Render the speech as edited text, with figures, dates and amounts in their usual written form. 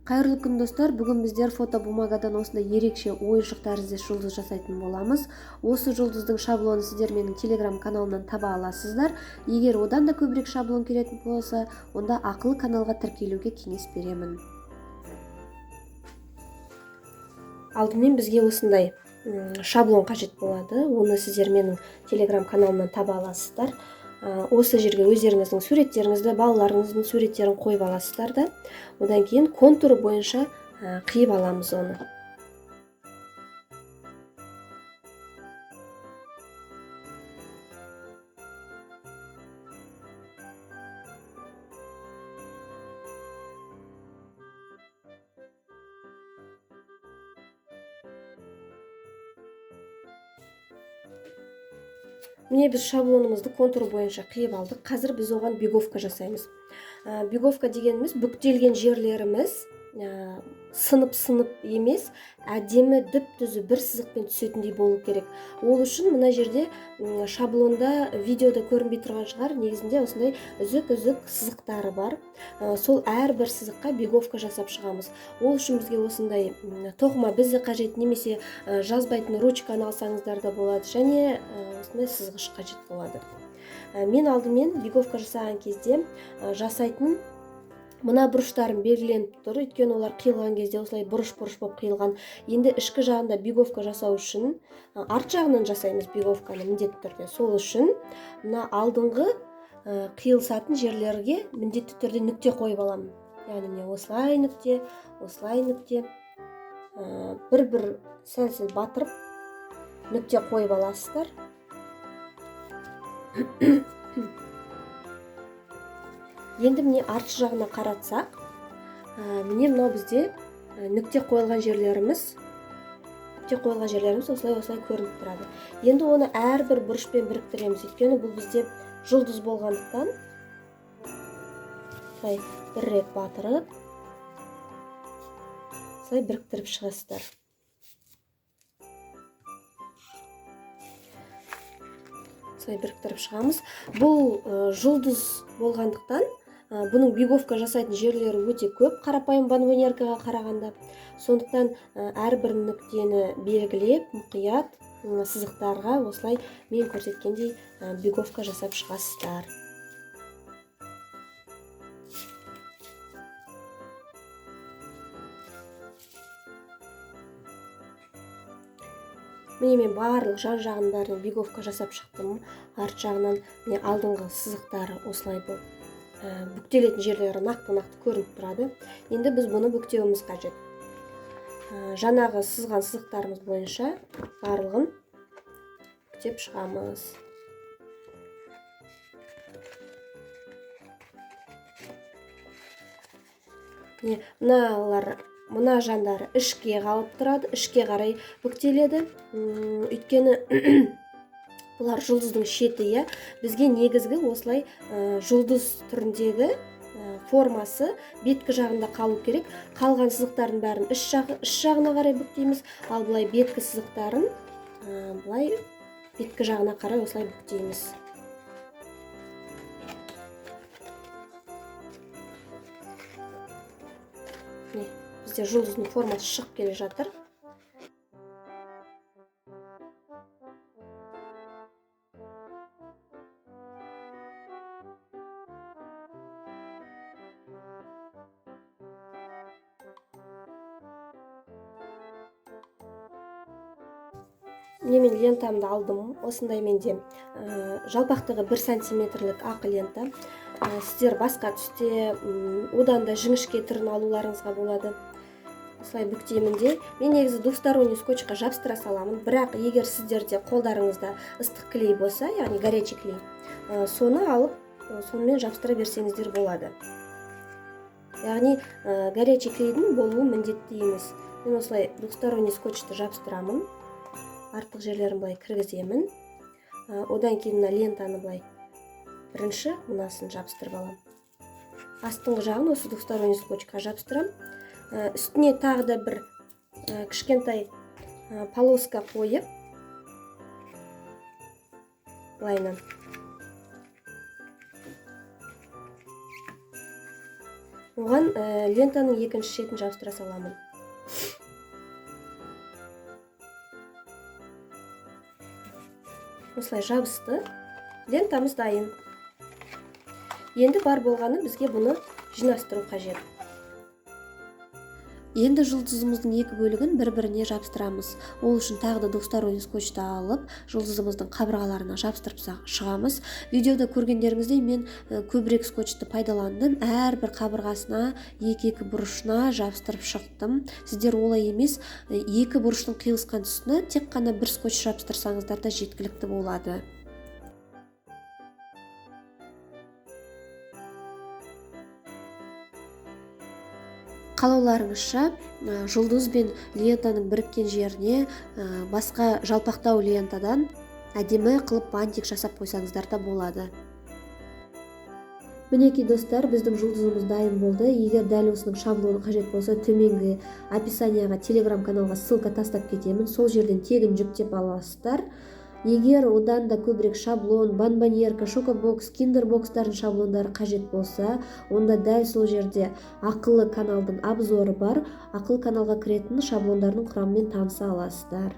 Кайырлы күн достар, бүгін біздер фото бумагадан осындай ерекше ойыншық тәріздес жұлдыз жасайтын боламыз. Осы жұлдыздың шаблонын сіздер менің телеграм каналымнан таба аласыздар. Егер одан да көбірек шаблон келетін болса, онда ақылы каналға тіркелуге кеңес беремін. Алдымен бізге осындай шаблон қажет болады. Оны сіздер менің телеграм каналымнан таба аласыздар. Осы жерге өздеріңіздің суреттеріңізді, балаларыңыздың суреттерін қойып аласыздар да, одан кейін контуры бойынша қиып аламыз оны. Міне біз шаблонымызды контур бойынша қиып алдық. Қазір біз оған беговка жасаймыз. Беговка дегеніміз бүктелген жерлеріміз сынып емес, әдемі дүп-түзу бір сызықпен түсетіндей болу керек. Ол үшін мына жерде шаблонда, видеода көрінбей тұрған шығар, негізінде осындай үзік-үзік сызықтары бар. Сол әрбір сызыққа беговка жасап шығамыз. Ол үшін бізге осындай тоқыма бізі қажет, немесе жазбайтын ручканы алсаңыздар да болады, және осындай сызғыш қажет болады. Мен алдымен беговка жасаған кезде жасайтын мына бұрыштарым белгіленіп тұр, өйткені олар қиылған кезде осылай бұрыш-бұрыш болып қиылған. Енді ішкі жағында беговка жасау үшін арт жағынан жасаймыз беговканы міндетті түрде. Сол үшін мына алдыңғы қиылысатын жерлерге міндетті түрде нүкте қойып аламын. Яғни міне осылай нүкте, осылай нүкте, бір-бір сәл-сәл батырып нүкте қойып аласыздар. Енді міне арт жағына қаратсақ, міне мынау бізде нүкте қойылған жерлеріміз осылай көрініп тұрады. Енді оны әрбір бұрышпен біріктіреміз, өйткені бұл бізде жұлдыз болғандықтан осылай бір рет батырып, осылай біріктіріп шығасыздар. Осылай біріктіріп шығамыз. Бұл жұлдыз болғандықтан бұның беговка жасайтын жерлері өте көп, қарапайым бонбоньеркаға қарағанда. Сондықтан әрбір нүктені белгілеп, мұқият сызықтарға осылай мен көрсеткендей беговка жасап шығасыздар. Міне мен барлық жан-жағын бәріне беговка жасап шықтым. Арт жағынан міне алдыңғы сызықтары осылай болып бүктелетін жерлері нақты-нақты көрініп тұрады. Енді біз бұны бүктеуіміз қажет. Жаңағы сызған сызықтарымыз бойынша барлығын бүктеп шығамыз. Мына жандары ішке қалып тұрады, ішке қарай бүктеледі. Өйткені бұлар жұлдыздың шеті, бізге негізгі осылай жұлдыз түріндегі формасы беткі жағында қалу керек. Қалған сызықтардың бәрін іш жағына қарай бүктейміз, ал бұлай беткі сызықтарын бұлай беткі жағына қарай осылай бүктейміз. Бізде жұлдыздың формасы шығып келе жатыр. Мен лентамды алдым. Осындай менде жалпақтығы 1 сантиметрлік ақы лента. Сіздер басқа түсте, одан да жіңішке түрін алуларыңызға болады. Осылай бүктеймін де. Мен негізі двухсторонний скотчқа жабыстыра саламын. Бірақ егер сіздерде қолдарыңызда ыстық клей болса, яғни горячий клей, соны алып, сонымен жабыстыра берсеңіздер болады. Яғни горячий клейдің болуы міндетті емес. Мен осылай двухсторонний скотчты жабыстырамын. Артық жерлерін былай кіргіземін. Одан кейін лентаны былай бірінші мынасын жабыстырып алам. Астыңғы жағын осы двухсторонний скотчқа жабыстырам. Үстіне тағы да бір кішкентай полоска қойып, былайынан оған лентаның екінші шетін жабыстыра саламын. Осылай жабысты. Лентамыз дайын. Енді бар болғаны бізге бұны жинастыру қажет. Енді жұлдызымыздың екі бөлігін бір-біріне жабыстырамыз. Ол үшін тағы да достар ойын скотчты алып, жұлдызымыздың қабырғаларына жабыстырып шығамыз. Видеода көргендеріңіздей мен көбірек скотчты пайдаландым. Әрбір қабырғасына екі бұрышына жабыстырып шықтым. Сіздер олай емес, екі бұрыштың қиылысқан тұсына тек қана бір скотч жабыстырсаңыздар да жеткілікті болады. Қалауларыңызша жұлдыз бен лентаның біріккен жеріне басқа жалпақтау лентадан әдемі қылып бантик жасап қойсаңыздар да болады. Мінекей достар, біздің жұлдызымыз дайын болды. Егер дәл осының шаблоны қажет болса, төменгі описанияға телеграм каналға ссылка тастап кетемін. Сол жерден тегін жүктеп аласыздар. Егер одан да көбірек шаблон, бомбоньерка, шокобокс, киндербокстардың шаблондары қажет болса, онда дәл сол жерде ақылы каналдың обзоры бар. Ақылы каналға кіретін шаблондардың құрамымен таныса аласыздар.